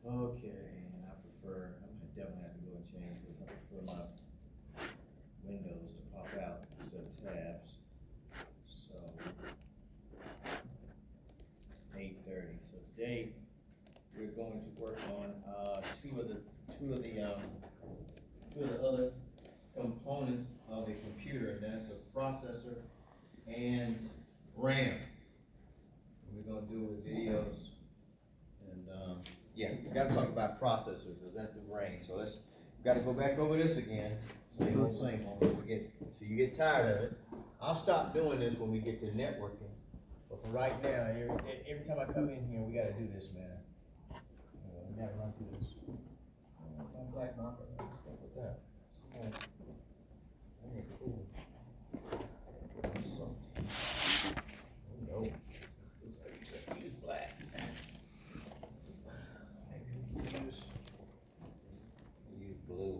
Okay, and I prefer, I'm gonna definitely have to go and change this, I prefer my windows to pop out instead of tabs. So, 8:30, so today, we're going to work on, two of the other components of a computer, and that's a processor and RAM. We're gonna do with videos, and, yeah, we gotta talk about processors, because that's the brain, so let's, gotta go back over this again, same old, so you get tired of it. I'll stop doing this when we get to networking, but for right now, every time I come in here, we gotta do this, man. We gotta run through this. My black marker, man, what's up with that? That ain't cool. So, oh no. Looks like you gotta use black. Maybe we can use blue.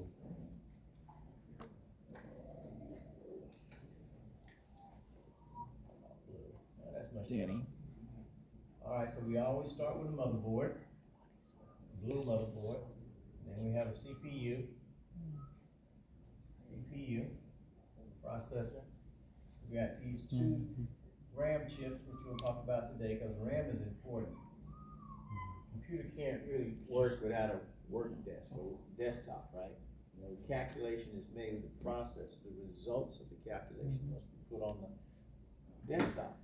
No, that's much better. Danny. Alright, so we always start with a motherboard, blue motherboard, then we have a CPU, processor. We got these two RAM chips, which we'll talk about today, because RAM is important. Computer can't really work without a work desk or desktop, right? You know, the calculation is made with the processor. The results of the calculation must be put on the desktop.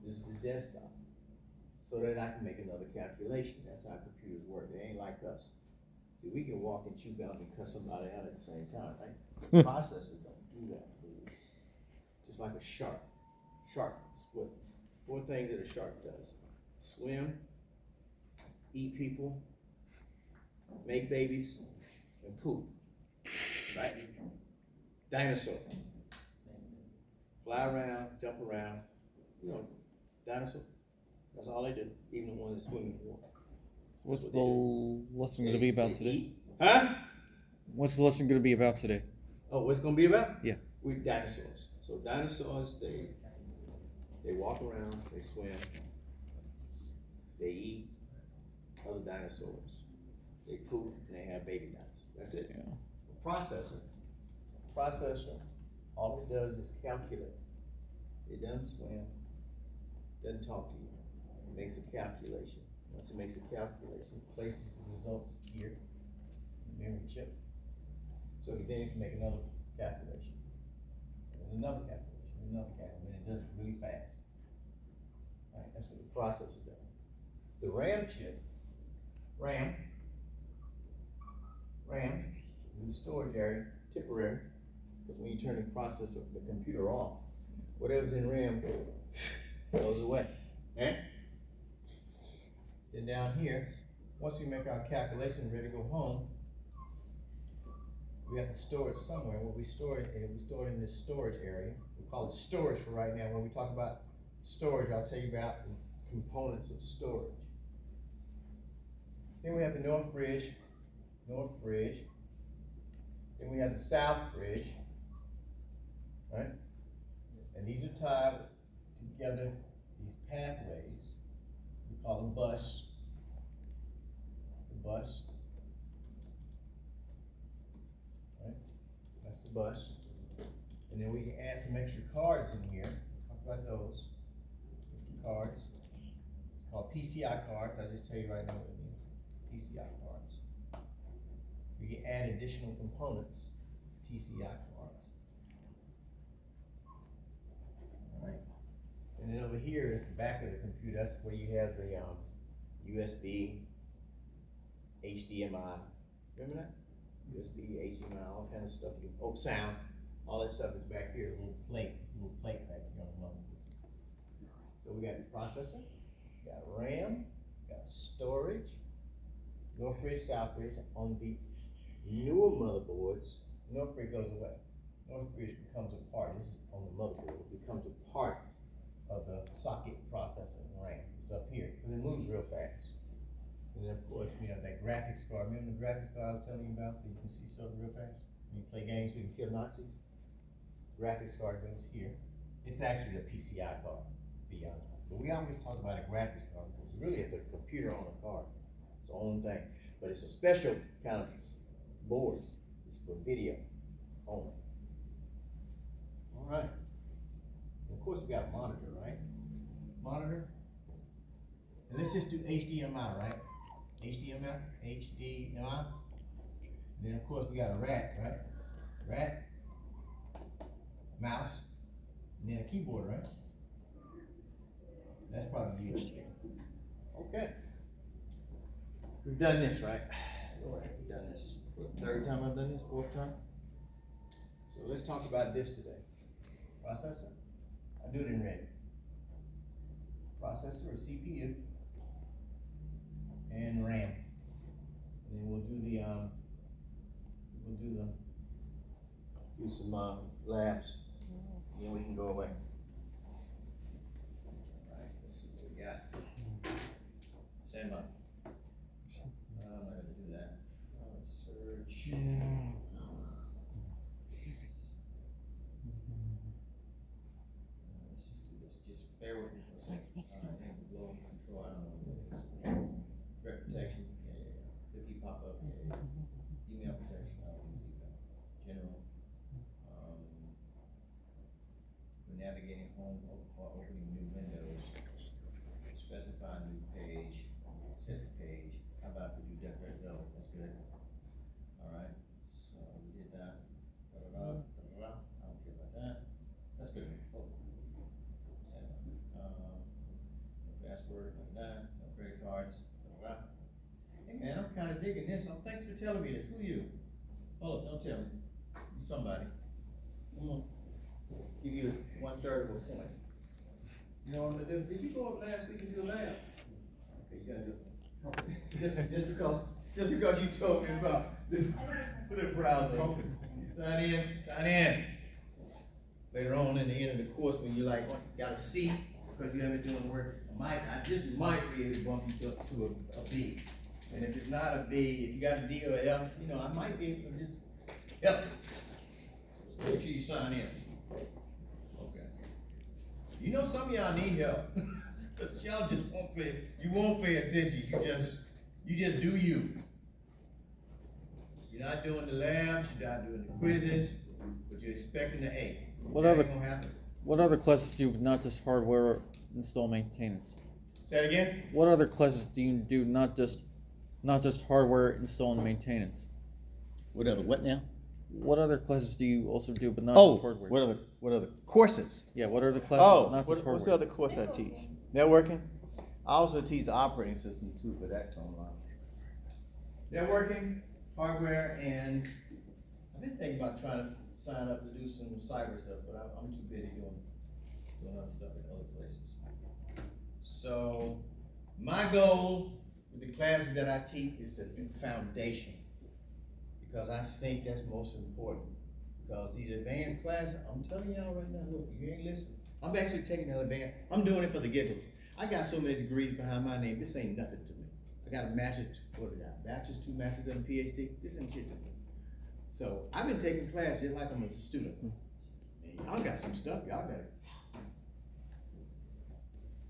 This is the desktop, so that I can make another calculation. That's how computers work. They ain't like us. See, we can walk and chew gum and cuss somebody out at the same time, right? Processors don't do that. It's just like a shark. Shark is what, 4 things that a shark does: swim, eat people, make babies, and poop. Right? Dinosaur. Fly around, jump around. You know, dinosaur. That's all they do. Even the ones that swim in the water. What's the lesson going to be about today? Eat. Huh? What's the lesson going to be about today? Oh, what's it gonna be about? Yeah. We dinosaurs. So dinosaurs, they walk around, they swim, they eat other dinosaurs, they poop, and they have baby dinosaurs. That's it. Yeah. Processor, all it does is calculate. It doesn't swim, doesn't talk to you. It makes a calculation. Once it makes a calculation, it places the results here, in the memory chip. So then it can make another calculation, and another calculation, and another calculation, and it does it really fast. Right, that's what the processor does. The RAM chip, RAM is the storage area, temporary, because when you turn the processor, the computer off, whatever's in RAM goes away. Eh? Then down here, once we make our calculation, ready to go home, we have to store it somewhere. Where we store it in this storage area. We call it storage for right now. When we talk about storage, I'll tell you about the components of storage. Then we have the north bridge. Then we have the south bridge, right? And these are tied together, these pathways. We call them bus. The bus. Right? That's the bus. And then we can add some extra cards in here. We'll talk about those. Extra cards. It's called PCI cards. I'll just tell you right now what it means. PCI cards. We can add additional components, PCI cards. All right. And then over here is the back of the computer. That's where you have the USB, HDMI. Remember that? USB, HDMI, all kind of stuff. Sound. All that stuff is back here. A little plate. It's a little plate back here on the motherboard. So we got the processor, we got RAM, we got storage, North Bridge, South Bridge. On the newer motherboards, North Bridge goes away. North Bridge becomes a part. This is on the motherboard. It becomes a part of the socket processor and RAM. It's up here because it moves real fast. And then of course, you know, that graphics card. Remember the graphics card I was telling you about, so you can see something real fast? When you play games, so you can kill Nazis. Graphics card goes here. It's actually a PCI card, to be honest. But we always talk about a graphics card because really it's a computer on a card. It's its own thing. but it's a special kind of board. It's for video only. All right. And of course, we got a monitor, right? Monitor. And let's just do HDMI, right? HDMI. And then of course we got a rat, right? Rat, mouse, and then a keyboard, right? That's probably used. Okay. We've done this, right? Lord, we've done this. Third time I've done this, fourth time. So let's talk about this today. Processor. I do it in red. Processor or CPU and RAM. And then we'll do some labs. Then we can go away. All right, let's see what we got. Stand by. I'm not gonna do that. Search. Let's just do this. Just bear with me for a second. Blow control. I don't know what it is. Threat protection. Yeah. Cookie pop up. Yeah. Email protection. General. We're navigating home or opening new windows. Specify new page. Set the page. How about we do decorate level? That's good. All right. So we did that. I don't care about that. That's good. Password like that. No credit cards. Hey man, I'm kind of digging this. Thanks for telling me this. Who are you? Oh, don't tell me. You somebody. I'm gonna give you 1/3 of a point. You know what I'm gonna do? Did you go up last week and do a lab? Okay, you gotta do it. just because you told me about the browser open. Sign in. Later on in the end of the course when you like got a C because you haven't doing work, I just might be able to bump you to a B. And if it's not a B, if you got a D or F, you know, I might be able to just help you. So make sure you sign in. Okay. You know some of y'all need help. Cause y'all just won't pay attention. You just do you. You're not doing the labs, you're not doing the quizzes, but you're expecting the A. What other classes do you not just hardware install maintenance? Say it again? What other classes do you do not just hardware install and maintenance? What now? What other classes do you also do but not just hardware? What other courses? Yeah, what other classes not just hardware? What's the other course I teach? Networking? I also teach the operating system too, but that's online. Networking, hardware, and I've been thinking about trying to sign up to do some cyber stuff, but I'm too busy doing other stuff in other places. So my goal with the classes that I teach is the foundation, because I think that's most important. Because these advanced classes, I'm telling y'all right now, look, you ain't listening. I'm actually taking an advanced. I'm doing it for the giggles. I got so many degrees behind my name. This ain't nothing to me. I got a master's, bachelor's, 2 masters, and a PhD. This ain't shit to me. So I've been taking classes just like I'm a student. And y'all got some stuff. Y'all got it.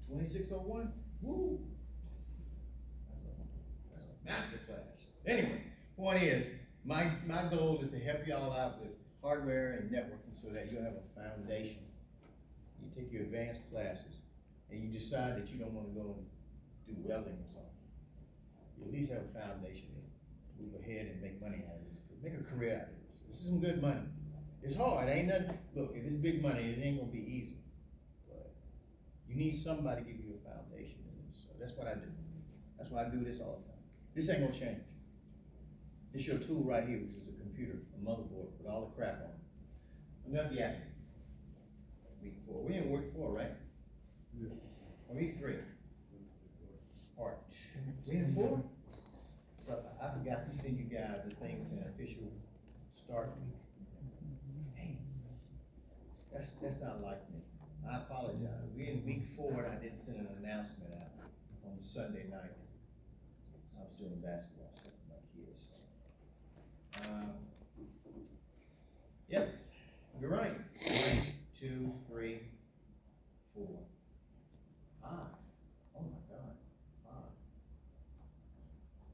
2601. Woo! That's a master class. Anyway, point is, my goal is to help y'all out with hardware and networking so that you'll have a foundation. You take your advanced classes and you decide that you don't want to go and do welding or something. You at least have a foundation and move ahead and make money out of this. Make a career out of this. This is some good money. It's hard, ain't nothing. Look, if it's big money, it ain't gonna be easy. But you need somebody to give you a foundation. So that's what I do. That's why I do this all the time. This ain't gonna change. This your tool right here, which is a computer, a motherboard with all the crap on it. Enough yakking. Week 4. We in week 4, right? Yeah. Or week 3. Art. We in 4? So I forgot to send you guys the things in official start week. Hey, that's not like me. I apologize. We're in week 4 and I didn't send an announcement out on Sunday night. I was doing basketball stuff with my kids. Yep, you're right. 1, 2, 3, 4, 5. Oh my God, 5.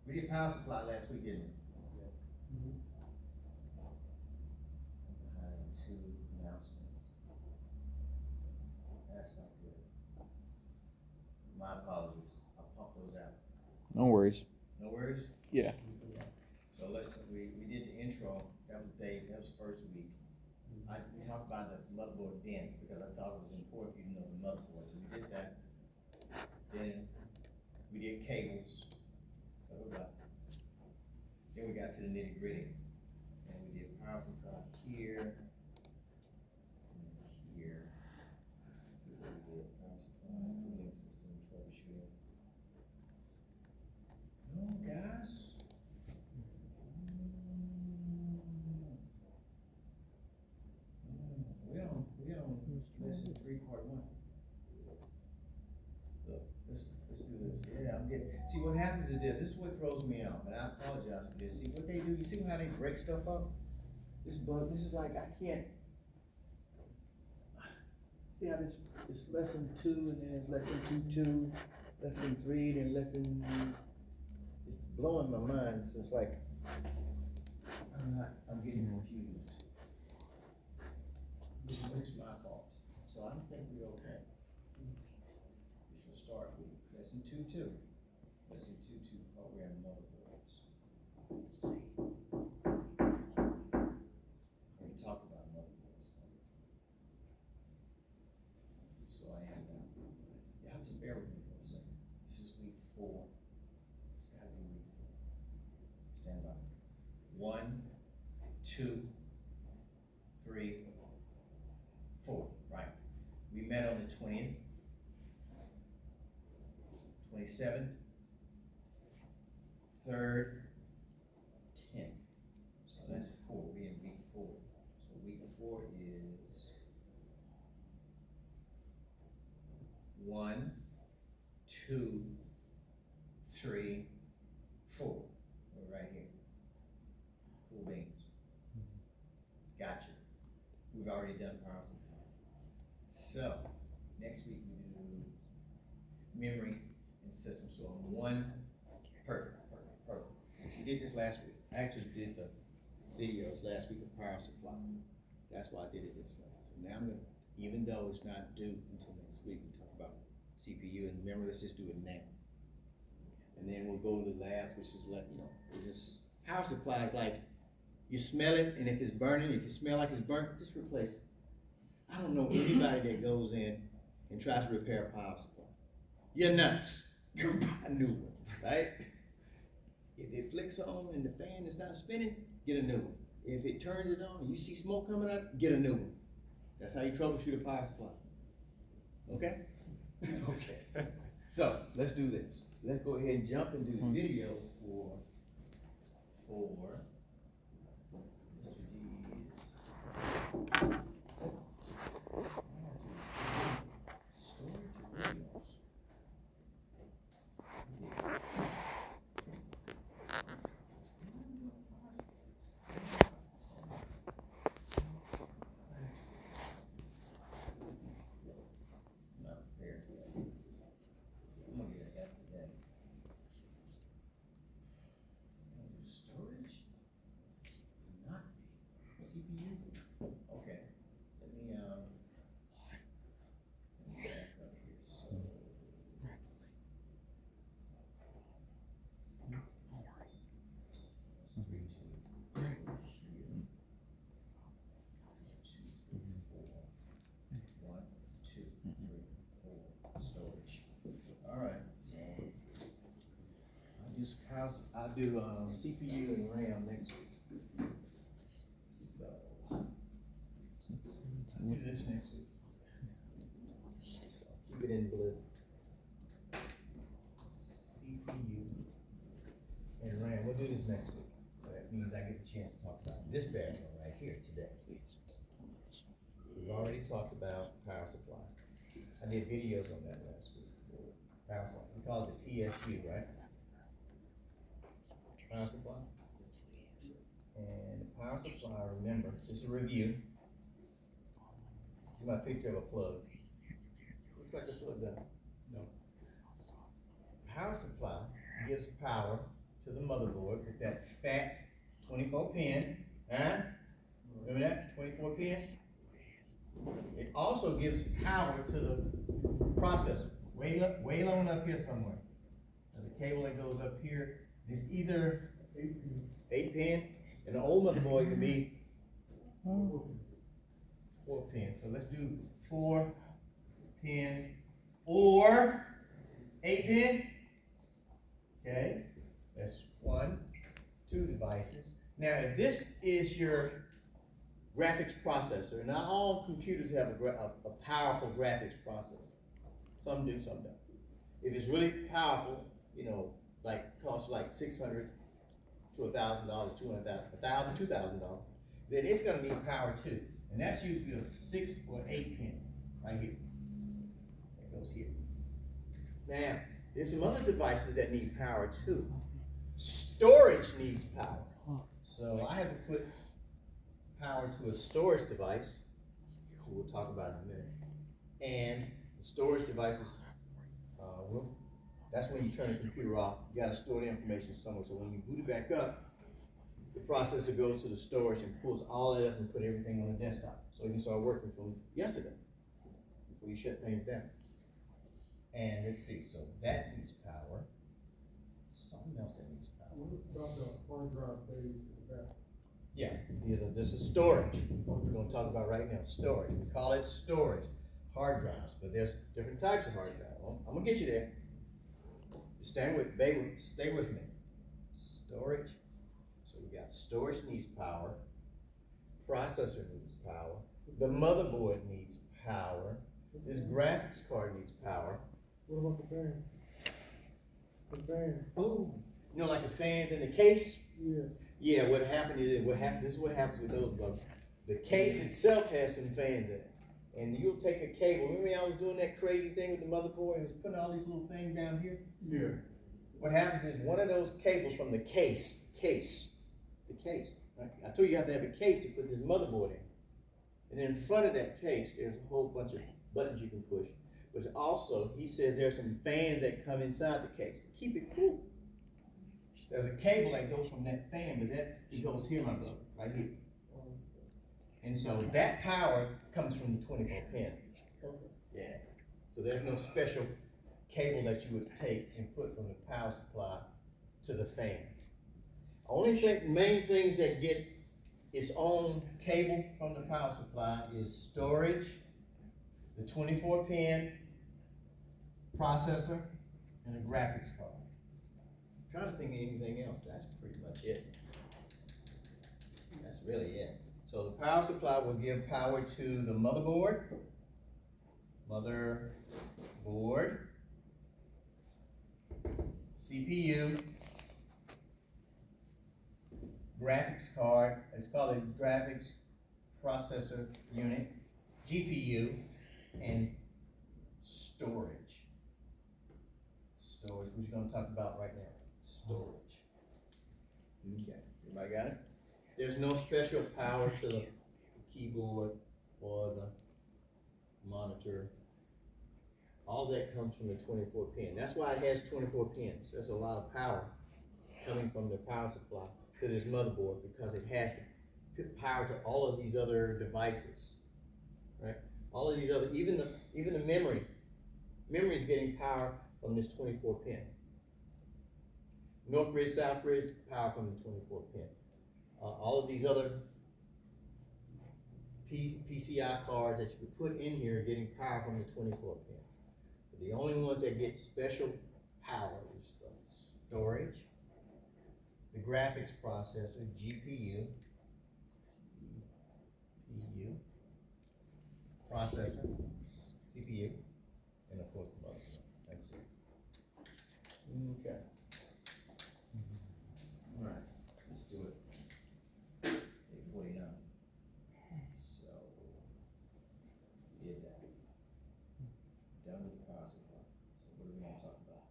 We did get power supply last week, didn't we? Two announcements. That's not good. My apologies, I'll pump those out. No worries. No worries? Yeah. So we did the intro, that was Dave, that was first week. We talked about the motherboard then, because I thought it was important for you to know the motherboard, so we did that. Then we did cables, then we got to the nitty gritty. And we did power supply here, and here. We did power supply, cooling system, troubleshooting. No, guys. We on lesson 3.1. Look, let's do this. Yeah, I'm getting, see what happens is this is what throws me out, and I apologize for this. See what they do, you see how they break stuff up? This is like, I can't. See how this lesson 2, and then it's lesson 2, lesson 3, then lesson, it's blowing my mind, so it's like, I'm getting confused. It's my fault, so I think we're okay. We shall start with lesson 2.2. Lesson 2.2, program motherboards. Let's see. We talked about motherboards. So I am now. You have to bear with me for a second. This is week 4. It's gotta be week 4. Stand by. 1, 2, 3, 4, right. We met on the 20th, 27th, 3rd, 10th. So that's 4, we in week 4. So week 4 is 1, 2, 3, 4. We're right here. Cool beans. Gotcha. We've already done power supply. So, next week we do memory and system. So on 1, perfect. We did this last week. I actually did the videos last week of power supply. That's why I did it this way. So now I'm gonna, even though it's not due until next week, we talk about CPU and memory, let's just do it now. And then we'll go to the lab, which is like, it's just, power supply is like, you smell it, and if it's burning, if you smell like it's burnt, just replace it. I don't know anybody that goes in and tries to repair a power supply. You're nuts. Go buy a new one, right? If it flicks on and the fan is not spinning, get a new one. If it turns it on and you see smoke coming out, get a new one. That's how you troubleshoot a power supply. Okay? Okay. So, let's do this. Let's go ahead and jump and do the videos for Mr. D's. Storage videos. Not prepared yet. I'm gonna get that today. Storage? Not CPU? Okay, let me back up here, so. 3, 2, here. 1, 2, 3, 4, storage. All right, so I'll do CPU and RAM next week. So I'll do this next week. So keep it in blue. CPU and RAM. We'll do this next week. So that means I get the chance to talk about this bad one right here today. We've already talked about power supply. I did videos on that last week. Power supply. We call it the PSU, right? Power supply. And the power supply, remember, just a review. See my picture of a plug. Looks like a plug, doesn't it? No. Power supply gives power to to the motherboard with that fat 24 pin, huh? Remember that, 24 pin? It also gives power to the processor, way on up here somewhere. There's a cable that goes up here. It's either 8 pin, and the old motherboard can be 4 pin. So let's do 4 pin or 8 pin. Okay, that's 1, 2 devices. Now, if this is your graphics processor, not all computers have a powerful graphics processor. Some do, some don't. If it's really powerful, you know, like costs like $600 to $1,000, $200,000, $1,000, $2,000, then it's going to need power too. And that's usually a 6 or 8 pin right here. That goes here. Now, there's some other devices that need power too. Storage needs power. So I have to put power to a storage device, we'll talk about in a minute. And the storage devices, that's when you turn the computer off. You gotta store the information somewhere. So when you boot it back up, the processor goes to the storage and pulls all that up and put everything on the desktop. So you can start working from yesterday, before you shut things down. And let's see, so that needs power. Something else that needs power. Hard drive phase in the back. Yeah, this is storage. What we're going to talk about right now, storage. We call it storage, hard drives, but there's different types of hard drives. Well, I'm gonna get you there. Stay with me. Storage. So we got storage needs power, processor needs power, the motherboard needs power, this graphics card needs power. What about the fan? The fan. Oh, you know, like the fans in the case? Yeah. Yeah, what happened is, this is what happens with those, brothers. The case itself has some fans in it. And you'll take a cable. Remember I was doing that crazy thing with the motherboard and was putting all these little things down here? Yeah. What happens is one of those cables from the case, right? I told you you have to have a case to put this motherboard in. And in front of that case, there's a whole bunch of buttons you can push. But also, he says there's some fans that come inside the case to keep it cool. There's a cable that goes from that fan, but it goes here, my brother, right here. And so that power comes from the 24 pin. Yeah. So there's no special cable that you would take and put from the power supply to the fan. Main things that get its own cable from the power supply is storage, the 24 pin, processor, and a graphics card. I'm trying to think of anything else. That's pretty much it. That's really it. So the power supply will give power to the motherboard, CPU, graphics card, it's called a graphics processor unit, GPU, and storage. Storage, which we're going to talk about right now. Storage. Okay, everybody got it? There's no special power to the keyboard or the monitor. All that comes from the 24 pin. That's why it has 24 pins. That's a lot of power coming from the power supply to this motherboard because it has to put power to all of these other devices, right? All of these other, even the memory. Memory is getting power from this 24 pin. North bridge, south bridge, power from the 24 pin. All of these other PCI cards that you could put in here are getting power from the 24 pin. But the only ones that get special power is the storage, the graphics processor, GPU, processor, CPU, and of course the motherboard. That's it. Okay. All right, let's do it. 849. So, we did that. Done with the power supply. So what are we gonna talk about?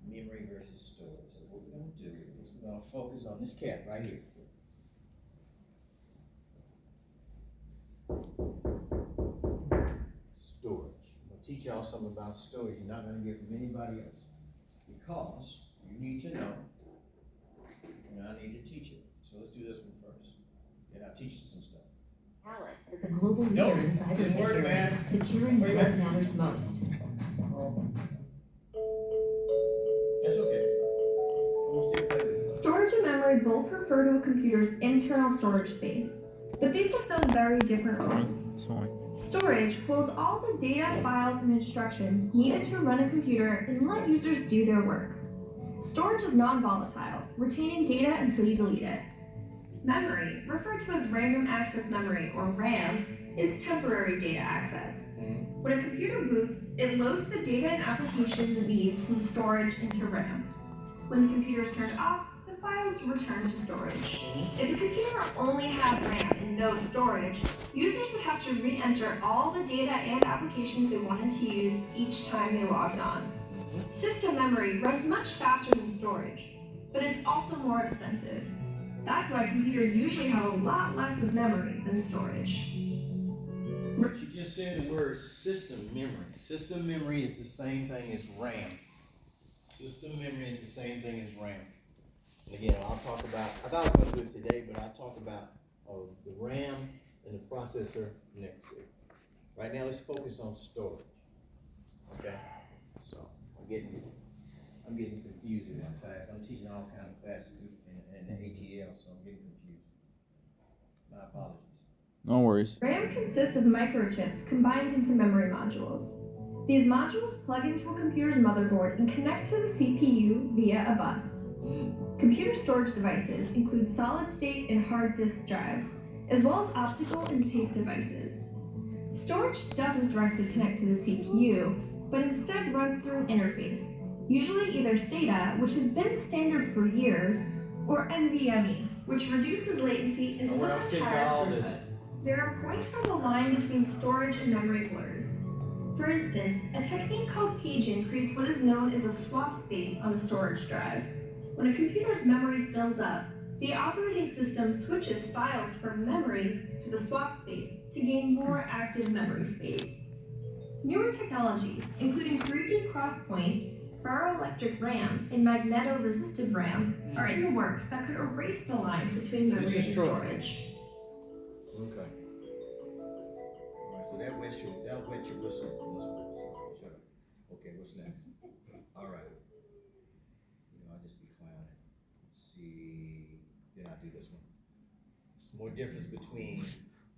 Memory versus storage. So what we're gonna do is we're gonna focus on this cat right here. Storage. I'm gonna teach y'all something about storage you're not gonna get from anybody else. because you need to know, and I need to teach it. So let's do this one first. And I'll teach you some stuff. Alice is a global leader Nope, in didn't work, man. cybersecurity, securing Wait a what minute. matters most. That's okay. Almost didn't play with it. Storage and memory both refer to a computer's internal storage space, but they fulfill very different roles. Sorry. Storage holds all the data, files, and instructions needed to run a computer and let users do their work. Storage is non-volatile, retaining data until you delete it. Memory, referred to as random access memory or RAM, is temporary data access. When a computer boots, it loads the data and applications it needs from storage into RAM. When the computer is turned off, the files return to storage. If a computer only had RAM and no storage, users would have to re-enter all the data and applications they wanted to use each time they logged on. System memory runs much faster than storage, but it's also more expensive. That's why computers usually have a lot less of memory than storage. You just said the word system memory. System memory is the same thing as RAM. System memory is the same thing as RAM. And again, I'll talk about, I thought I was gonna do it today, but I'll talk about the RAM and the processor next week. Right now, let's focus on storage. Okay? So, I'm getting confused in that class. I'm teaching all kinds of classes in ATL, so I'm getting confused. My apologies. No worries. RAM consists of microchips combined into memory modules. These modules plug into a computer's motherboard and connect to the CPU via a bus. Computer storage devices include solid-state and hard disk drives, as well as optical and tape devices. Storage doesn't directly connect to the CPU, but instead runs through an interface, usually either SATA, which has been the standard for years, or NVMe, which reduces latency and And what delivers else about higher all this? throughput. There are points where the line between storage and memory blurs. For instance, a technique called paging creates what is known as a swap space on a storage drive. When a computer's memory fills up, the operating system switches files from memory to the swap space to gain more active memory space. Newer technologies, including 3D XPoint, ferroelectric RAM, and magnetoresistive RAM, are in the works that could erase the line between memory This is and true. storage. Okay. Alright, so that wets your whistle on this one. Shut up. Okay, what's next? Alright. I'll just be clowning. Let's see, then I'll do this one. Some more difference between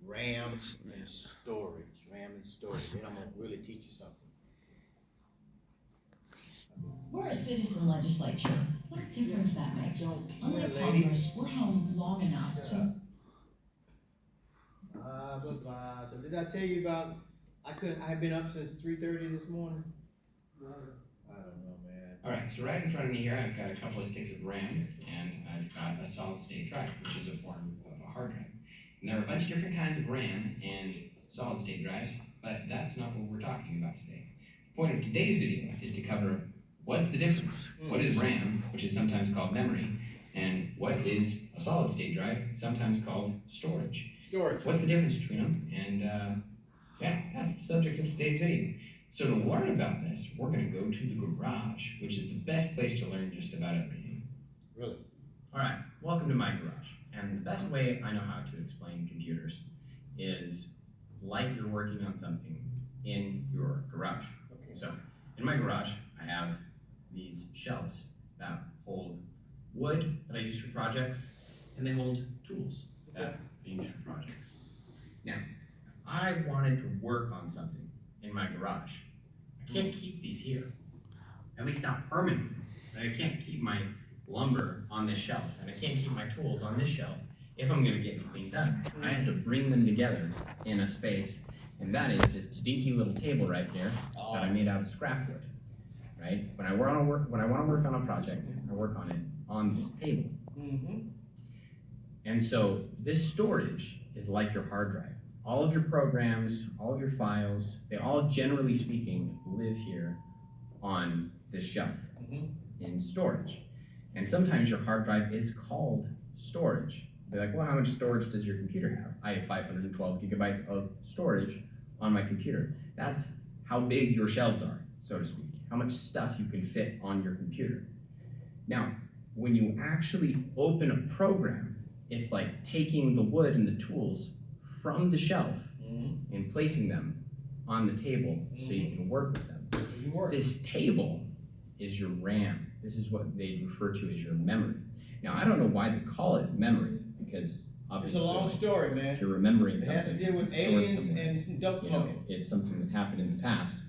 RAM and storage. RAM and storage, then I'm gonna really teach you something. We're a citizen legislature. What a difference that makes. Don't Unlike care, lady. Congress, we're home long enough to. Blah, blah, blah. So did I tell you about, I had been up since 3:30 this morning? I don't know, man. Alright, so right in front of me here, I've got a couple of sticks of RAM, and I've got a solid state drive, which is a form of a hard drive. And there are a bunch of different kinds of RAM and solid state drives, but that's not what we're talking about today. The point of today's video is to cover what's the difference, what is RAM, which is sometimes called memory, and what is a solid state drive, sometimes called storage. Storage. What's the difference between them? And yeah, that's the subject of today's video. So to learn about this, we're gonna go to the garage, which is the best place to learn just about everything. Really? All right, welcome to my garage. And the best way I know how to explain computers is like you're working on something in your garage. Okay. So in my garage, I have these shelves that hold wood that I use for projects, and they hold tools that I use for projects. Now, if I wanted to work on something in my garage, I can't keep these here, at least not permanently. I can't keep my lumber on this shelf, and I can't keep my tools on this shelf if I'm gonna get anything done. I have to bring them together in a space, and that is this dinky little table right here that I made out of scrap wood. Right? When I want to work on a project, I work on it on this table. Mm-hmm. And so this storage is like your hard drive. All of your programs, all of your files, they all, generally speaking, live here on this shelf in storage. And sometimes your hard drive is called storage. They're like, well, how much storage does your computer have? I have 512 gigabytes of storage on my computer. That's how big your shelves are. so to speak, how much stuff you can fit on your computer. Now, when you actually open a program, it's like taking the wood and the tools from the shelf and placing them on the table so you can work with them. You work. This table is your RAM. This is what they refer to as your memory. Now, I don't know why they call it memory, because It's obviously a long story, if man. you're remembering It has to something, deal with it's stored aliens somewhere. and dope You know, smoking. it's something that happened in the past.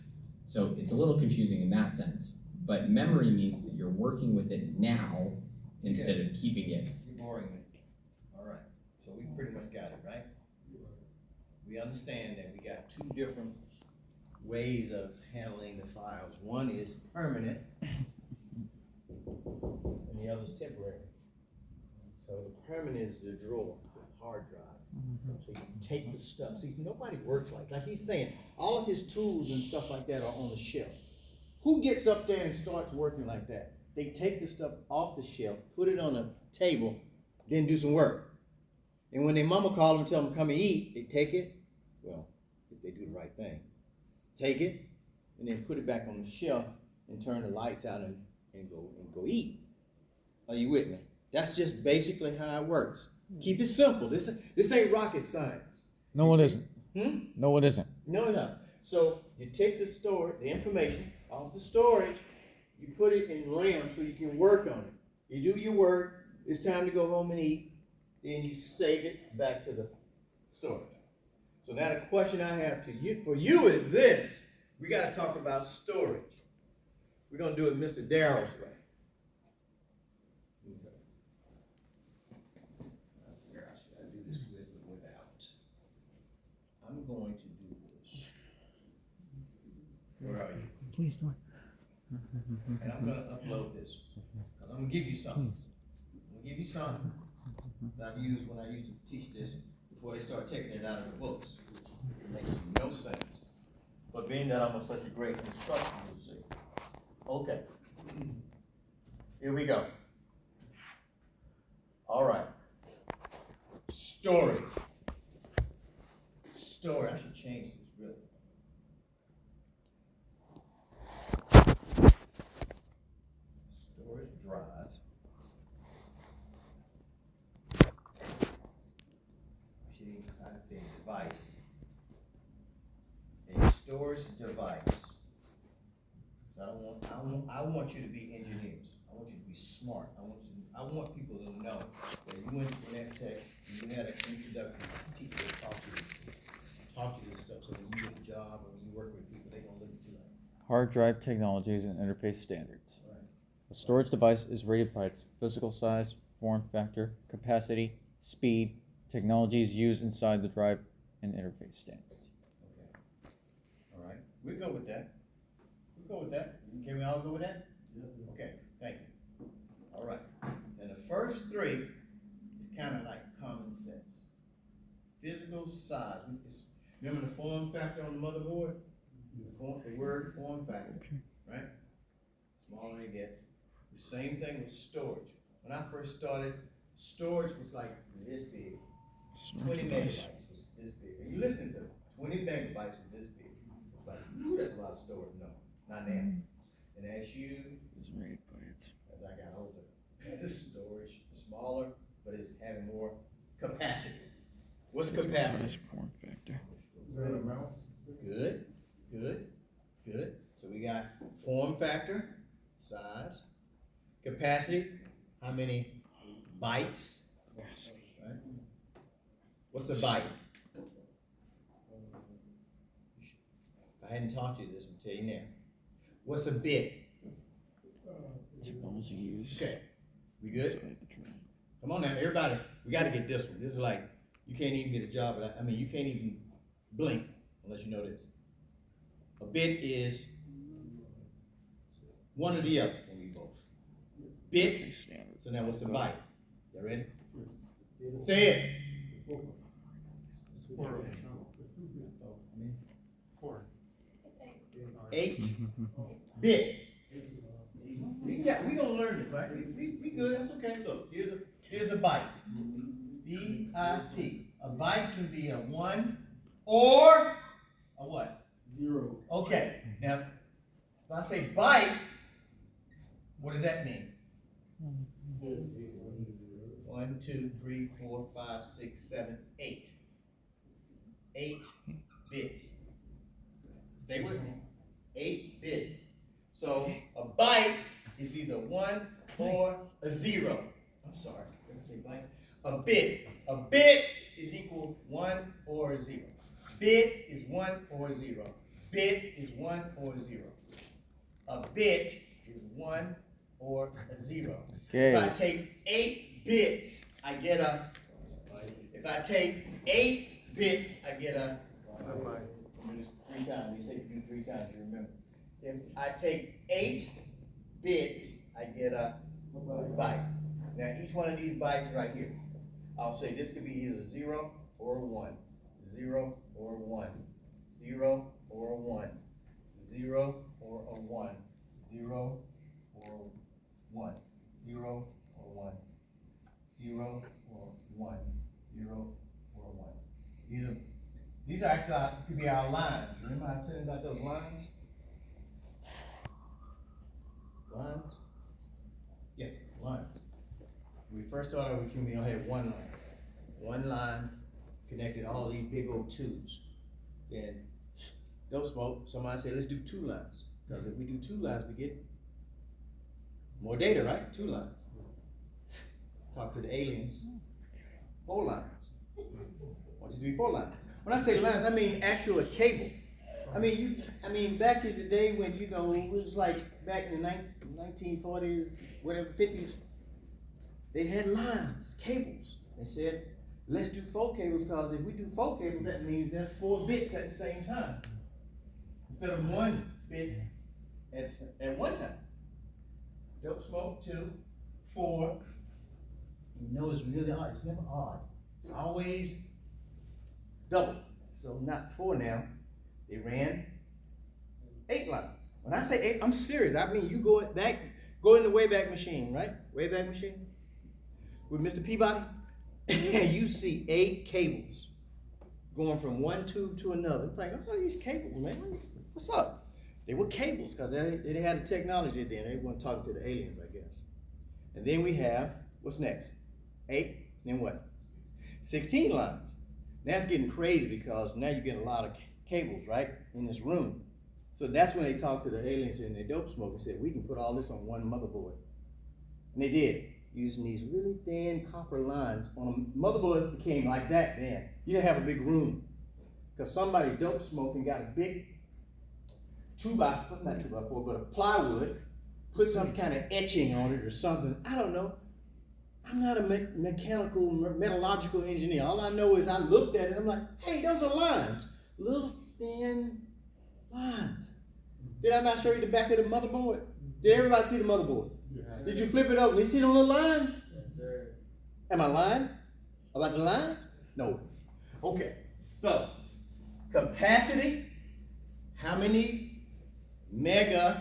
So it's a little confusing in that sense. But memory means that you're working with it now instead of keeping it. You're boring me. All right, so we pretty much got it, right? We understand that we got two different ways of handling the files. One is permanent, and the other is temporary. So the permanent is the drawer, the hard drive. So you can take the stuff. See, nobody works like he's saying, all of his tools and stuff like that are on the shelf. Who gets up there and starts working like that? They take the stuff off the shelf, put it on a table, then do some work. And when their mama call them and tell them come and eat, they take it, well, if they do the right thing, take it, and then put it back on the shelf and turn the lights out and go eat. Are you with me? That's just basically how it works. Keep it simple. This ain't rocket science. No, it isn't. Hmm? No, it isn't. No. So you take the information off the storage, you put it in RAM so you can work on it. You do your work, it's time to go home and eat, then you save it back to the storage. So now the question I have for you is this. We gotta talk about storage. We're gonna do it Mr. Darrell's way. Okay. Where should I do this with or without? I'm going to do this. Where are you? Please don't. And I'm gonna upload this. I'm gonna give you something. That I've used when I used to teach this before they start taking it out of the books. It makes no sense. But being that I'm such a great instructor, you'll see. Okay. Here we go. All right. Storage. I should change this really. Storage drives. I'd say device. A storage device. So I want you to be engineers. I want you to be smart. I want people to know that you went to Gwinnett Tech, and you had an introductory teacher to talk to you this stuff, so when you get a job or when you work with people, they're gonna look at you like. Hard drive technologies and interface standards. Right. A storage device is rated by its physical size, form factor, capacity, speed, technologies used inside the drive, and interface standards. Okay. All right. We'll go with that. Can we all go with that? Yeah. Okay. Thank you. All right. And the first three is kind of like common sense. Physical size. Remember the form factor on the motherboard? The word form factor, right? Smaller it gets. The same thing with storage. When I first started, storage was like this big. 20 megabytes was this big. Are you listening to it? 20 megabytes was this big. It's like, ooh, that's a lot of storage. No, not now. And as I got older, the storage is smaller, but it's having more capacity. What's capacity? Form factor. Good. So we got form factor, size, capacity, how many bytes, right? What's a byte? If I hadn't taught you this, I'm tell you now. What's a bit? Technology used. Okay, we good? Come on now, everybody, we gotta get this one. This is like, you can't even get a job, you can't even blink unless you know this. A bit is one or the other, can be both. Bit, so now what's a byte? You ready? Say it. 8 bits. We gonna learn this, right? We good, that's okay. Look, here's a byte. B-I-T. A byte can be a 1 or a what? 0. Okay, now If I say byte, what does that mean? 1, 2, 3, 4, 5, 6, 7, 8. 8 bits. Stay with me. 8 bits. So a byte is either 1 or a 0. I'm sorry, let me say byte. A bit. A bit is equal 1 or a 0. Bit is 1 or 0. Bit is 1 or 0. A bit is 1 or a 0. Okay. If I take 8 bits, I get a. If I take 8 bits, I get a. Use 3 times. They say you do 3 times, you remember. If I take 8 bits, I get a byte. Now each one of these bytes right here, I'll say this could be either 0 or 1. 0 or 1. 0 or a 1. 0 or a 1. 0 or 1. 0 or 1. 0 or 1. 0 or 1. These are actually could be our lines. Remember I told you about those lines? Lines? Yeah, lines. When we first started with we only had one line. One line connected all these big old tubes. Then dope smoke, somebody said, let's do 2 lines. Because if we do 2 lines, we get more data, right? 2 lines. Talk to the aliens. 4 lines. 1, 2, 3, 4 lines. When I say lines, I mean actual cable. I mean back in the day when, it was like back in the 1940s, whatever, 50s, they had lines, cables. They said, let's do 4 cables, because if we do 4 cables, that means there's 4 bits at the same time. Instead of 1 bit at one time. Dope smoke 2, 4. It's really odd. It's never odd. It's always double. So not 4 now. They ran 8 lines. When I say 8, I'm serious. I mean, you go in the Wayback Machine, right? Wayback Machine with Mr. Peabody, and you see 8 cables going from one tube to another. It's like, what are these cables, man? What's up? They were cables because they didn't have the technology then. They weren't talking to the aliens, I guess. And then we have, what's next? 8, then what? 16 lines. Now it's getting crazy because now you get a lot of cables, right, in this room. So that's when they talked to the aliens and they dope smoke and said, we can put all this on one motherboard. And they did, using these really thin copper lines on a motherboard that became like that then. You didn't have a big room. Because somebody dope smoking got a big 2x4, not 2x4, but a plywood, put some kind of etching on it or something. I don't know. I'm not a mechanical, metallurgical engineer. All I know is I looked at it and I'm like, hey, those are lines. Little thin lines. Did I not show you the back of the motherboard? Did everybody see the motherboard? Yeah. Did you flip it over? Did you see the little lines? Yes, sir. Am I lying about the lines? No. Okay. So, capacity, how many megabytes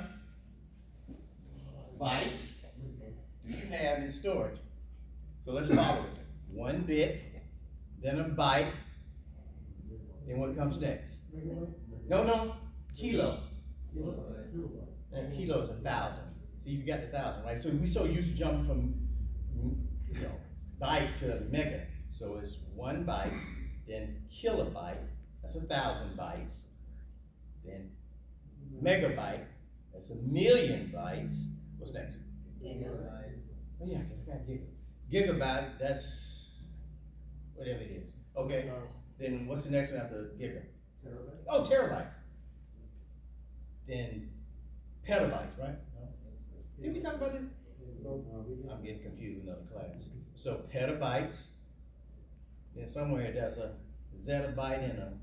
do you have in storage? So let's follow it. 1 bit, then a byte, then what comes next? No, kilo. And kilo is 1,000. See, you got the 1,000, right? So we so used to jump from byte to mega. So it's 1 byte, then kilobyte, that's 1,000 bytes. Then megabyte, that's 1,000,000 bytes. What's next? Gigabyte. Oh yeah, I got gigabyte. Gigabyte, that's whatever it is. Okay, then what's the next one after giga? Terabyte. Oh, terabytes. Then petabytes, right? No? Did we talk about this? I'm getting confused in another class. So petabytes, then somewhere there's a zettabyte and a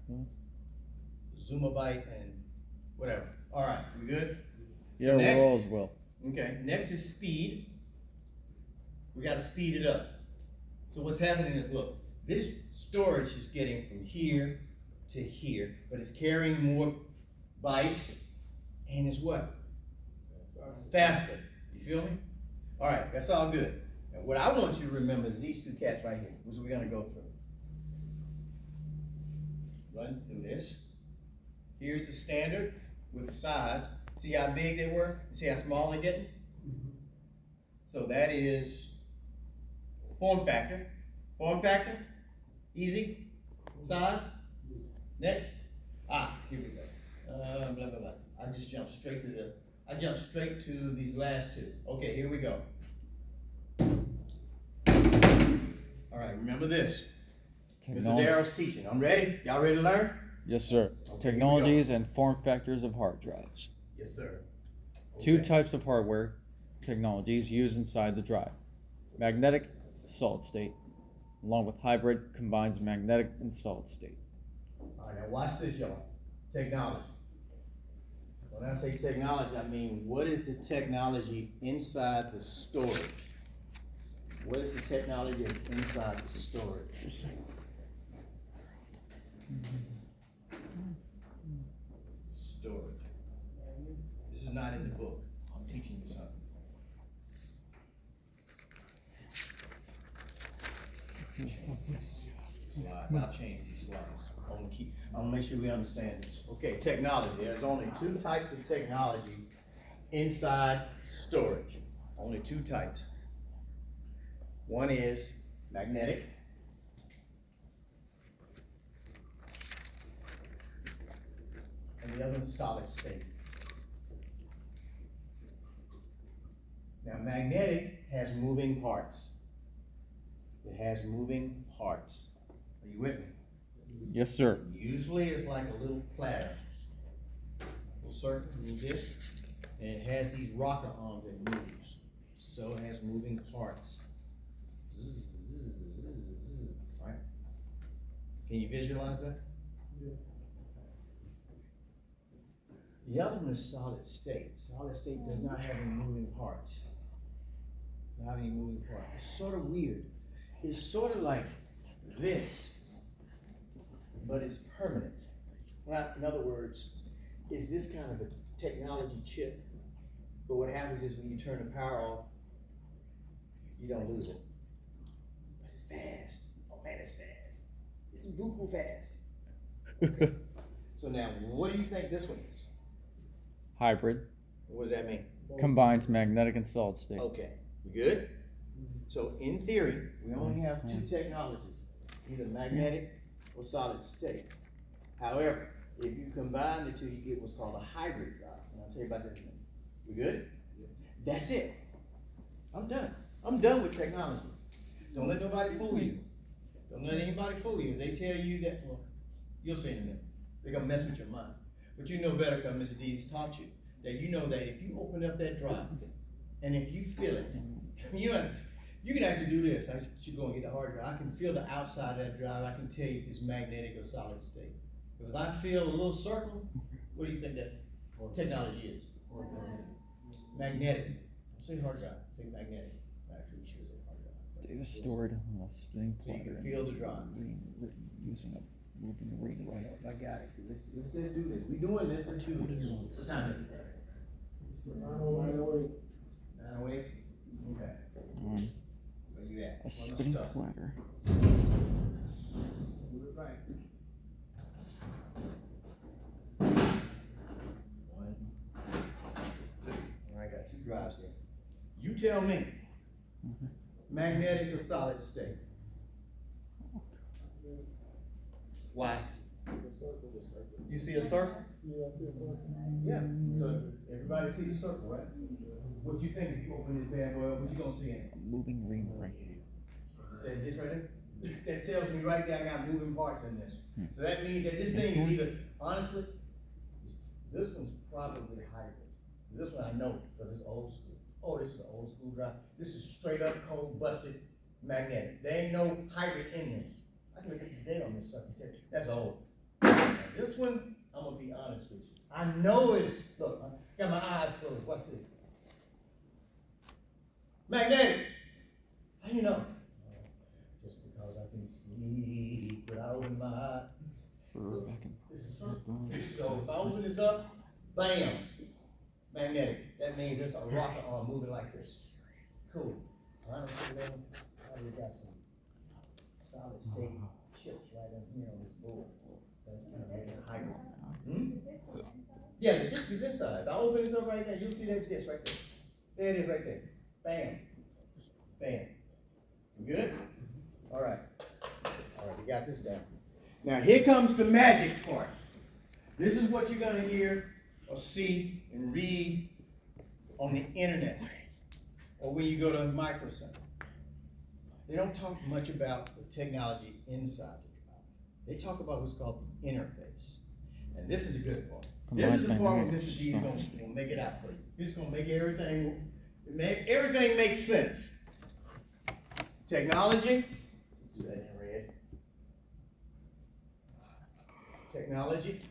zoomabyte and whatever. All right, we good? Yeah, next, we're all as well. Okay, next is speed. We got to speed it up. So what's happening is, look, this storage is getting from here to here, but it's carrying more bytes, and it's what? Faster. You feel me? All right, that's all good. Now, what I want you to remember is these 2 cats right here, which we're going to go through. Run through this. Here's the standard with the size. See how big they were? See how small they're getting? So that is form factor. Form factor, easy, size. Next. Here we go. Blah, blah, blah. I jumped straight to these last two. Okay, here we go. All right, remember this. Mr. Technology. Darrell's teaching. I'm ready. Y'all ready to learn? Yes, sir. Okay, here we Technologies and form factors of hard drives. Yes, sir. Two Okay. types of hardware technologies used inside the drive. Magnetic, solid state, along with hybrid, combines magnetic and solid state. All right, now watch this, y'all. Technology. When I say technology, I mean, what is the technology inside the storage? What is the technology that's inside the storage? Storage. This is not in the book. I'm teaching you something. Slides. I'll change these slides. I wanna make sure we understand this. Okay, technology. There's only two types of technology inside storage. Only two types. One is magnetic. And the other is solid state. Now, magnetic has moving parts. It has moving parts. Are you with me? Yes, sir. Usually it's like a little platter, little circle, little disc, and it has these rocker arms that moves. So it has moving parts. Right? Can you visualize that? Yeah. The other one is solid state. Solid state does not have any moving parts. Not any moving parts. It's sort of weird. It's sort of like this, but it's permanent. Well, in other words, it's this kind of a technology chip, but what happens is when you turn the power off, you don't lose it. But it's fast. Oh man, it's fast. It's buku fast. Okay. So now, what do you think this one is? Hybrid, What does that mean? combines magnetic and solid state. Okay, we good? So in theory, we only have two technologies, either magnetic or solid state. However, if you combine the two, you get what's called a hybrid drive. And I'll tell you about that in a minute. We good? That's it. I'm done. I'm done with technology. Don't let nobody fool you. Don't let anybody fool you. If they tell you that, well, you'll see in a minute. They're gonna mess with your mind. But you know better because Mr. D's taught you. That you know that if you open up that drive, and if you feel it, you can actually do this. I should go and get the hard drive. I can feel the outside of that drive. I can tell you if it's magnetic or solid state. Because if I feel a little circle, what do you think that technology is? Magnetic. Don't say hard drive, say magnetic. Actually, we should say hard drive. Data stored on a spinning So you platter can feel the drive. written using a moving ring right. I got it. See, let's do this. We doing this, let's do this. What time is it? 908. 9:08? Okay. On Where you at? a On the spinning stuff. platter. Do it right. One, two. All right, got two drives there. You tell me, magnetic or solid state? Why? You see a circle? Yeah, I see a circle. Yeah. So everybody sees a circle, right? What you think if you open this bad boy up, what you gonna see in it? A moving ring right here. That this right there? That tells me right there I got moving parts in this. So that means that this thing is either, honestly, this one's probably hybrid. This one I know, because it's old school. Oh, this is an old school drive. This is straight up cold busted magnetic. There ain't no hybrid in this. I can look at the date on this sucker too. That's old. Now, this one, I'm gonna be honest with you. I know it's, look, I got my eyes closed. Watch this. Magnetic. How you know? Just because I can sleep without opening my eye. Back and This is something. So if I open this up, bam, magnetic. That means it's a rocket arm moving like this. Cool. I don't see that one. I already got some solid state chips right in here on this board. So it's kind of making a hybrid. Yeah, the disk is inside. If I open this up right now, you'll see that disk right there. There it is right there. Bam. Bam. You good? All right. All right, we got this down. Now here comes the magic part. This is what you're gonna hear or see and read on the internet or when you go to Microsoft. They don't talk much about the technology inside the drive. They talk about what's called the interface. And this is the good part. This is the part where Mr. G is gonna make it out for you. He's gonna make everything make sense. Technology, let's do that in red. Technology.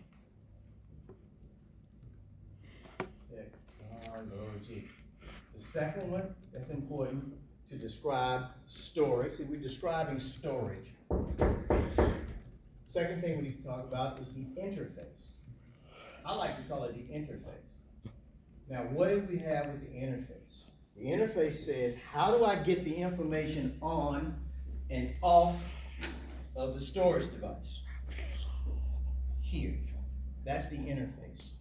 Technology. The second one that's important to describe storage. See, we're describing storage. Second thing we need to talk about is the interface. I like to call it the interface. Now, what do we have with the interface? The interface says, how do I get the information on and off of the storage device? Here, that's the interface.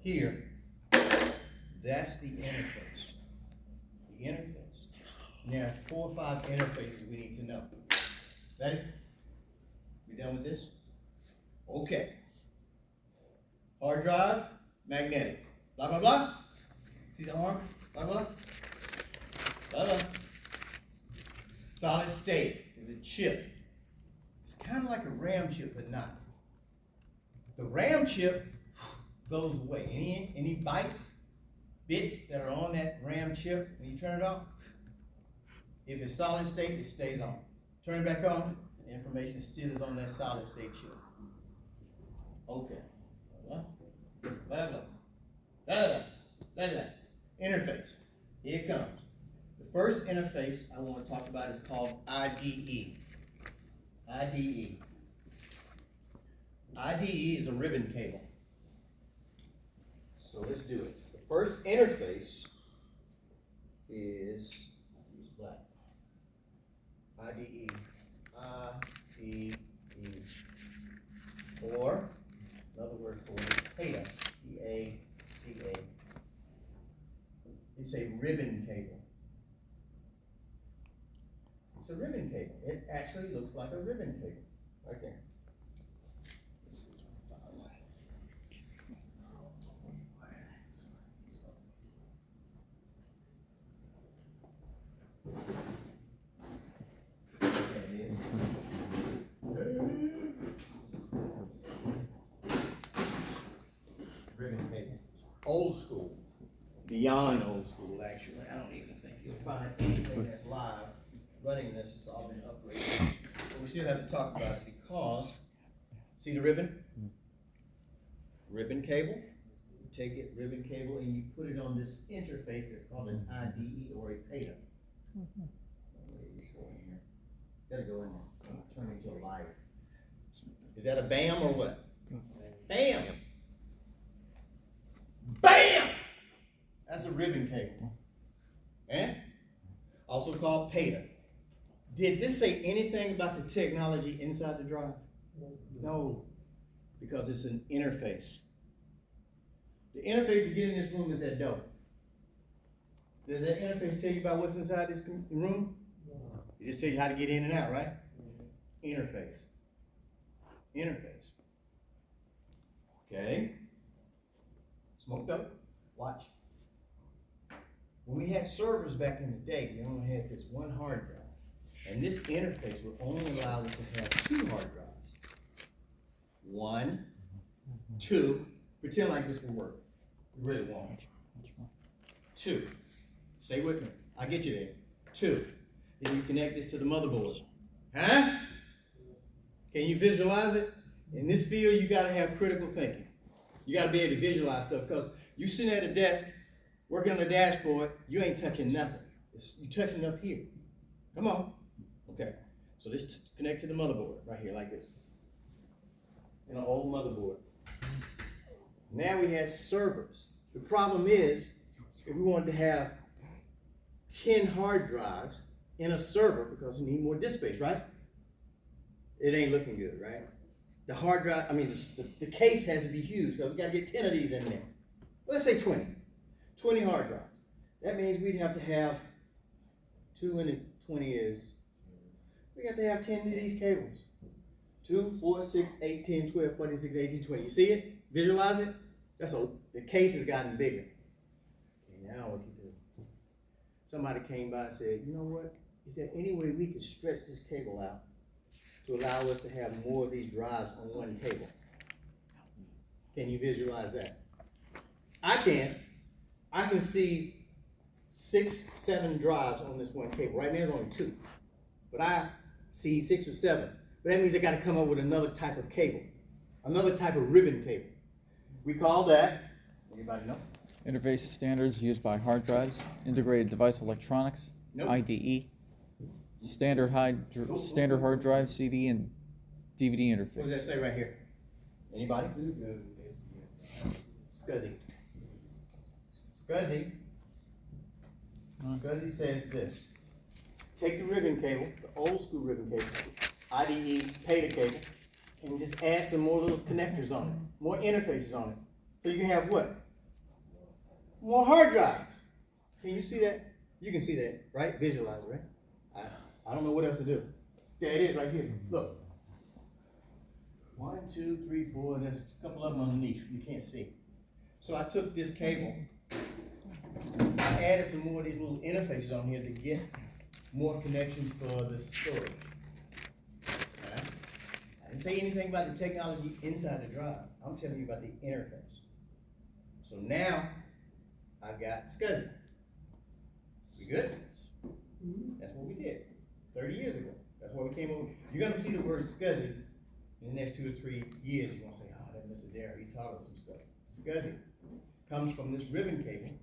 Here, that's the interface. The interface. Now, 4 or 5 interfaces we need to know. Ready? We done with this? Okay. Hard drive, magnetic. Blah, blah, blah. See the arm? Blah, blah. Blah, blah. Solid state is a chip. It's kind of like a RAM chip, but not. The RAM chip goes away. Any bits that are on that RAM chip, when you turn it off, if it's solid state, it stays on. Turn it back on, the information still is on that solid state chip. Okay. Blah, blah, blah, blah, blah, blah, blah. Interface. Here it comes. The first interface I want to talk about is called IDE. IDE. IDE is a ribbon cable. So let's do it. The first interface is, use black. IDE. IDE. Or, another word for it is PATA. P-A-T-A. It's a ribbon cable. It's a ribbon cable. It actually looks like a ribbon cable. Right there. Ribbon cable. Old school. Beyond old school, actually. I don't even think you'll find anything that's live running this. It's all been upgraded. But we still have to talk about it because, see the ribbon? Ribbon cable. You take it, ribbon cable, and you put it on this interface that's called an IDE or a PATA. Gotta go in there. Turn it into a light. Is that a BAM or what? BAM! BAM! That's a ribbon cable. Eh? Also called PATA. Did this say anything about the technology inside the drive? No, because it's an interface. The interface you get in this room is that door. Does that interface tell you about what's inside this room? It just tells you how to get in and out, right? Interface. Interface. Okay. Smoked up. Watch. When we had servers back in the day, we only had this one hard drive. And this interface would only allow us to have 2 hard drives. 1, 2. Pretend like this will work. You really won't. 2. Stay with me. I'll get you there. 2. Then you connect this to the motherboard. Huh? Can you visualize it? In this field, you gotta have critical thinking. You gotta be able to visualize stuff because you sitting at a desk, working on the dashboard, you ain't touching nothing. You're touching up here. Come on. Okay. So this connect to the motherboard right here like this. And an old motherboard. Now we have servers. The problem is, if we wanted to have 10 hard drives in a server, because you need more disk space, right? It ain't looking good, right? The hard drive, I mean, the case has to be huge, because we gotta get 10 of these in there. let's say 20 hard drives. That means we'd have to have 2 into 20 is, we got to have 10 of these cables. 2, 4, 6, 8, 10, 12, 14, 16, 18, 20. You see it? Visualize it? The case has gotten bigger. Okay, now what you do? Somebody came by and said, you know what? Is there any way we could stretch this cable out to allow us to have more of these drives on one cable? Can you visualize that? I can. I can see 6, 7 drives on this one cable. Right now there's only 2. But I see 6 or 7. But that means they gotta come up with another type of cable. Another type of ribbon cable. We call that, anybody know? Interface standards used by hard drives, integrated device electronics, Nope. IDE, standard hard drive, CD, and DVD interface. What does that say right here? Anybody? SCSI. SCSI says this. Take the ribbon cable, the old school ribbon cable, IDE, PATA cable, and just add some more little connectors on it, more interfaces on it. So you can have what? More hard drives. Can you see that? You can see that, right? Visualize it, right? I don't know what else to do. There it is right here. Look. 1, 2, 3, 4, and there's a couple of them underneath. You can't see. So I took this cable, I added some more of these little interfaces on here to get more connections for the storage. Right? I didn't say anything about the technology inside the drive. I'm telling you about the interface. So now I got SCSI. We good? That's what we did 30 years ago. That's why we came over. You're gonna see the word SCSI in the next 2 or 3 years. You're gonna say, oh, that Mr. Darrell, he taught us some stuff. SCSI comes from this ribbon cable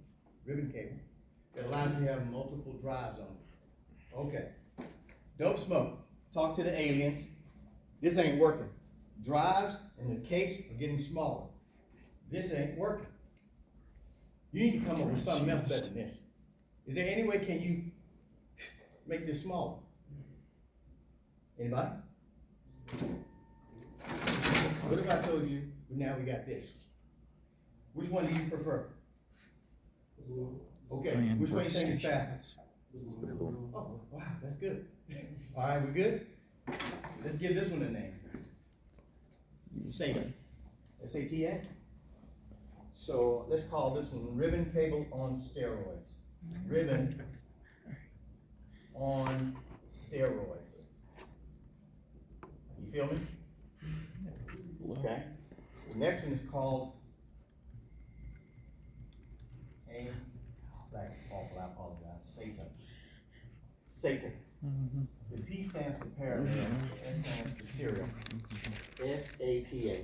that allows you to have multiple drives on it. Okay. Dope smoke. Talk to the aliens. This ain't working. Drives in the case are getting smaller. This ain't working. You need to come up with something else better than this. Is there any way can you make this smaller? Anybody? What if I told you, now we got this? Which one do you prefer? Okay, which one do you think is faster? Oh, wow, that's good. All right, we good? Let's give this one a name. SATA. S-A-T-A? So let's call this one ribbon cable on steroids. Ribbon on steroids. You feel me? Okay. The next one is called SATA. The P stands for parallel, the S stands for serial. S-A-T-A.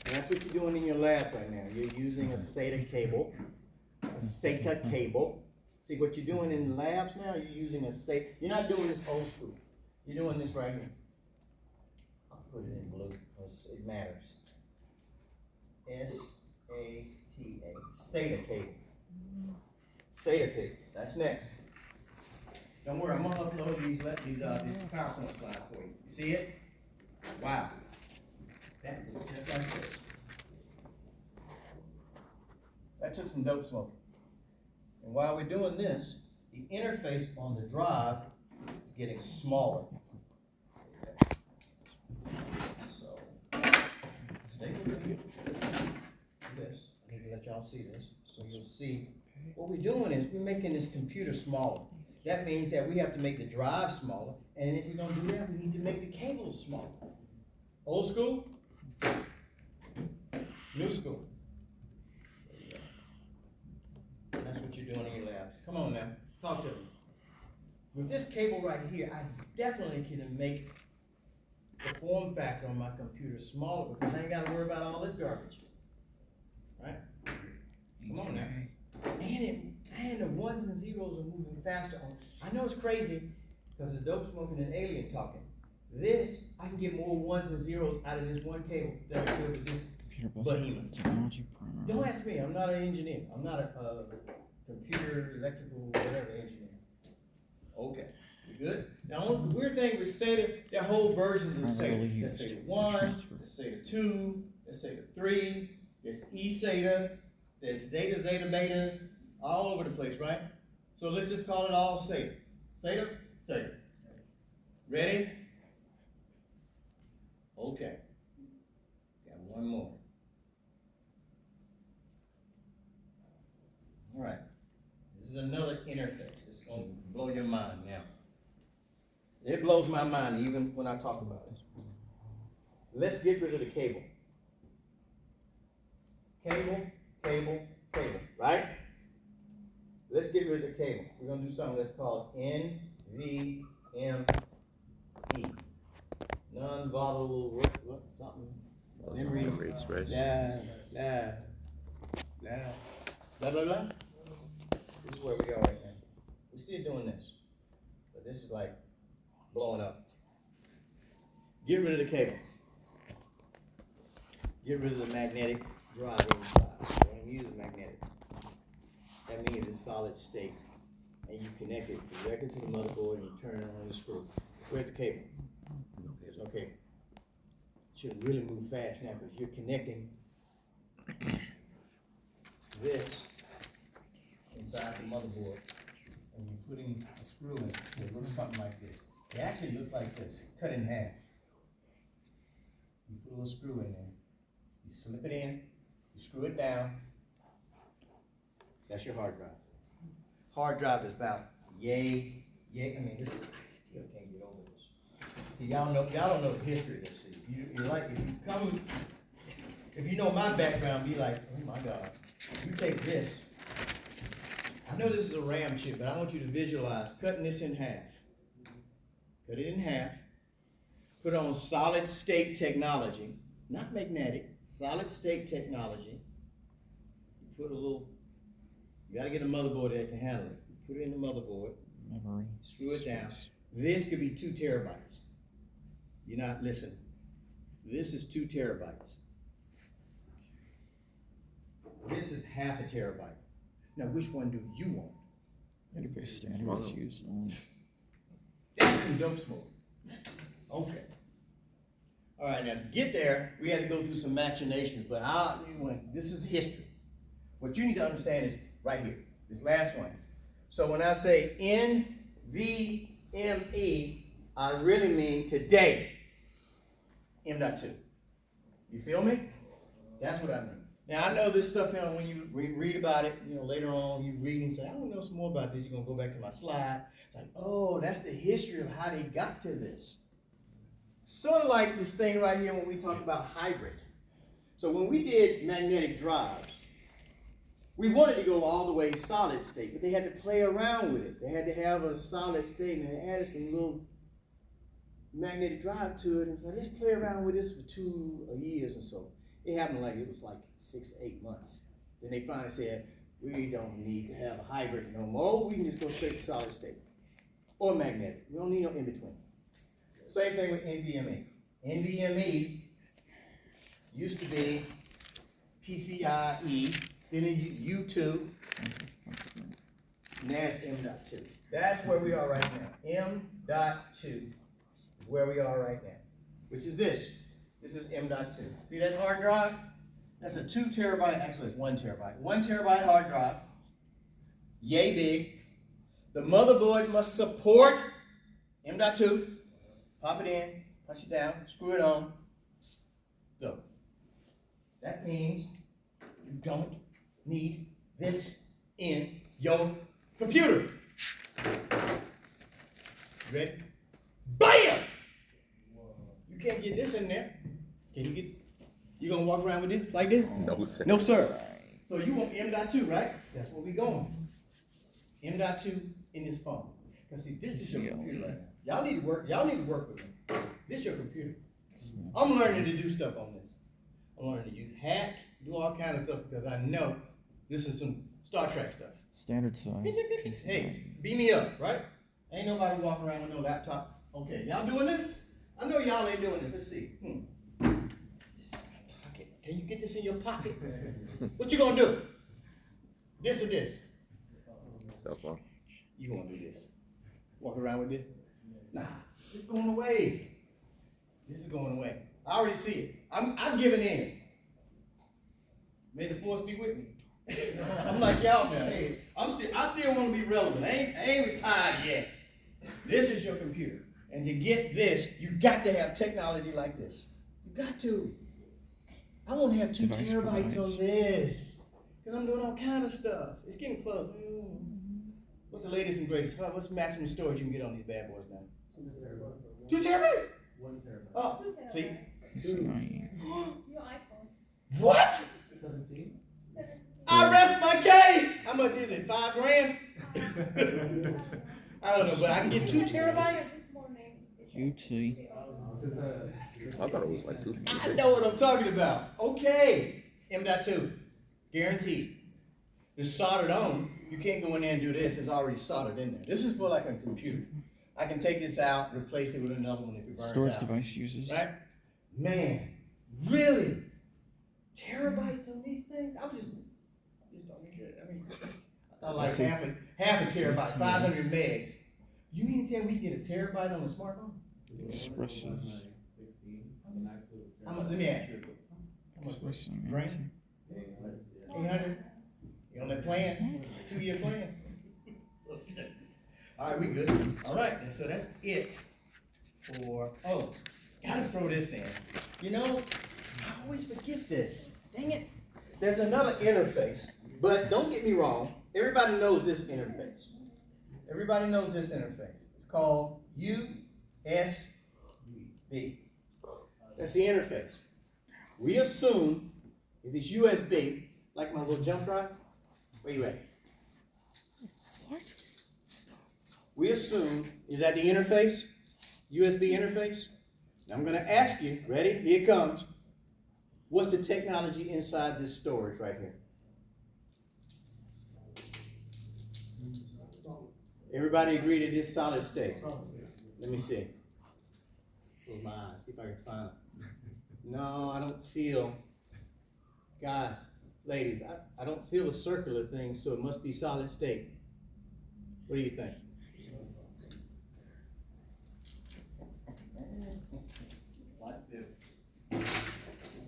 And that's what you're doing in your lab right now. You're using a SATA cable. A SATA cable. See what you're doing in labs now? You're using a SATA. You're not doing this old school. You're doing this right here. I'll put it in blue because it matters. S-A-T-A. SATA cable. SATA cable. That's next. Don't worry, I'm gonna upload these PowerPoint slides for you. You see it? Wow. That looks just like this. That took some dope smoking. And while we're doing this, the interface on the drive is getting smaller. Okay. So, stay with me. This. I need to let y'all see this. So you'll see what we're doing is we're making this computer smaller. That means that we have to make the drive smaller, and if we're gonna do that, we need to make the cables smaller. Old school, new school. That's what you're doing in your labs. Come on now, talk to me. With this cable right here, I definitely can make the form factor on my computer smaller because I ain't gotta worry about all this garbage. Right? Come on now. And the ones and zeros are moving faster on. I know it's crazy because it's dope smoking and alien talking. This, I can get more ones and zeros out of this one cable than I could with this behemoth. Don't ask me, I'm not an engineer. I'm not a computer, electrical, whatever engineer. Okay, we good? Now, the weird thing with SATA, there are whole versions of SATA. There's SATA 1, there's SATA 2, there's SATA 3, there's eSATA. There's theta, zeta, beta, all over the place, right? So let's just call it all SATA. SATA, SATA. Ready? Okay. Got one more. All right. This is another interface. It's gonna blow your mind now. It blows my mind even when I talk about it. Let's get rid of the cable. Cable, cable, cable, right? Let's get rid of the cable. We're gonna do something that's called NVMe. Non-volatile, what, something? Memory express. Blah, blah, blah. This is where we are right now. We're still doing this, but this is like blowing up. Get rid of the cable. Get rid of the magnetic drive inside. When I'm using magnetic, that means it's solid state, and you connect it directly to the motherboard and you turn it on the screw. Where's the cable? There's no cable. Should really move fast now because you're connecting this inside the motherboard, and you're putting a screw in it. It looks something like this. It actually looks like this, cut in half. You put a little screw in there. You slip it in, you screw it down. That's your hard drive. Hard drive is about yay. I mean, this, I still can't get over this. See, y'all don't know the history of this. If you know my background, be like, oh my God. You take this. I know this is a RAM chip, but I want you to visualize cutting this in half. Cut it in half. Put on solid state technology, not magnetic, solid state technology. You put a little, you gotta get a motherboard that can handle it. You put it in the motherboard, Memory. screw it down. This could be 2 terabytes. You're not listening. This is 2 terabytes. This is half a terabyte. Now, which one do you want? Interface standard is used only. That's some dope smoke. Okay. All right, now to get there, we had to go through some machinations, but this is history. What you need to understand is right here, this last one. So when I say NVMe, I really mean today, M.2. You feel me? That's what I mean. Now I know this stuff, when you read about it, later on you read and say, I want to know some more about this. You're gonna go back to my slide. Like, oh, that's the history of how they got to this. Sort of like this thing right here when we talk about hybrid. So when we did magnetic drives, we wanted to go all the way solid state, but they had to play around with it. They had to have a solid state, and they added some little magnetic drive to it, and so let's play around with this for 2 years or so. It happened it was like 6 to 8 months. Then they finally said, we don't need to have a hybrid no more. We can just go straight to solid state or magnetic. We don't need no in between. Same thing with NVMe. NVMe used to be PCIe, then U2, and that's M.2. That's where we are right now. M.2 is where we are right now, which is this. This is M.2. See that hard drive? That's a 2 terabyte, actually it's 1 terabyte. 1 terabyte hard drive, yay big. The motherboard must support M.2. Pop it in, punch it down, screw it on, go. That means you don't need this in your computer. Ready? BAM! You can't get this in there. Can you get, you gonna walk around with this like this? No, sir. No, sir. So you want M.2, right? That's where we going. M.2 in this phone. Because see, this is your computer right now. Y'all need to work with me. This is your computer. I'm learning to do stuff on this. I'm learning to use hack, do all kinds of stuff because I know this is some Star Trek stuff. Standard size. PCIe. Hey, beam me up, right? Ain't nobody walking around with no laptop. Okay, y'all doing this? I know y'all ain't doing this. Let's see. Pocket. Can you get this in your pocket? What you gonna do? This or this? Cell phone. You gonna do this? Walk around with this? Nah, it's going away. This is going away. I already see it. I'm giving in. May the force be with me. I'm like y'all now. Hey, I still want to be relevant. I ain't retired yet. This is your computer. And to get this, you got to have technology like this. You got to. I want to have 2 Device terabytes provides. on this. Because I'm doing all kind of stuff. It's getting close. What's the latest and greatest? What's the maximum storage you can get on these bad boys now? 2 terabytes? 1 terabyte. Oh, see? It's annoying. Your iPhone. What? 17? I rest my case. How much is it? $5 grand? I don't know, but I can get 2 terabytes? UT. I thought it was like 2. I know what I'm talking about. Okay. M.2. Guaranteed. It's soldered on. You can't go in there and do this. It's already soldered in there. This is for like a computer. I can take this out, replace it with another one if it burns Storage out. device uses. Right? Man, really? Terabytes on these things? I just talking shit. I mean, I thought like half a terabyte, 500 megs. You mean to tell me we can get a terabyte on a smartphone? Expresses. Let me ask you. Expressing. Grant? 800? You on that plan? 2-year plan? All right, we good. All right, and so that's it for, oh, gotta throw this in. You know, I always forget this. Dang it. There's another interface, but don't get me wrong. Everybody knows this interface. Everybody knows this interface. It's called USB. That's the interface. We assume if it's USB, like my little jump drive, where you at? We assume, is that the interface? USB interface? Now I'm going to ask you, ready? Here it comes. What's the technology inside this storage right here? Everybody agree that this solid state? Let me see. Close my eyes, see if I can find it. No, I don't feel, guys, ladies, I don't feel a circular thing, so it must be solid state. What do you think? Watch this. Did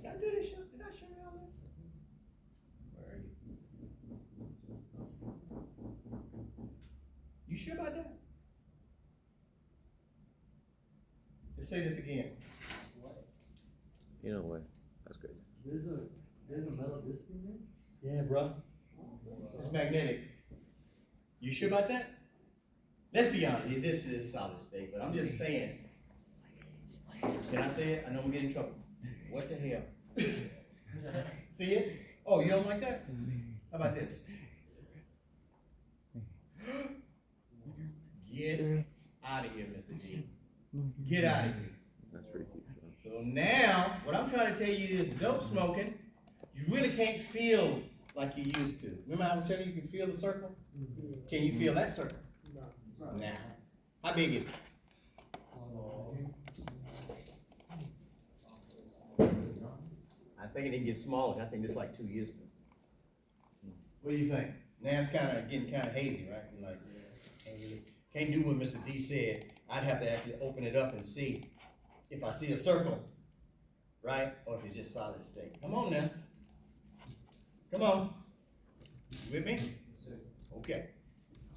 I do this show? Did I show you all this? Where are you? You sure about that? Let's say this again. You know what? That's good. There's a metal disc in there? Yeah, bro. It's magnetic. You sure about that? Let's be honest, this is solid state, but I'm just saying. Can I say it? I know I'm getting in trouble. What the hell? See it? Oh, you don't like that? How about this? Get out of here, Mr. G. Get out of here. That's freaky. So now, what I'm trying to tell you is dope smoking, you really can't feel like you used to. Remember I was telling you can feel the circle? Can you feel that circle? Nah. How big is it? I think it didn't get smaller. I think it's like 2 years ago. What do you think? Now it's getting kind of hazy, right? You're like, can't do what Mr. D said. I'd have to actually open it up and see if I see a circle, right? Or if it's just solid state. Come on now. Come on. You with me? Okay.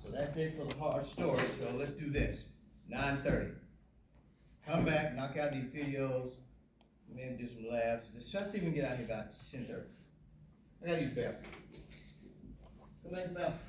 So that's it for the hard story. So let's do this. 9:30. Let's come back, knock out these videos, maybe do some labs. Just try to see if we can get out here about 10:30. I gotta use the bathroom. Come back to the bathroom.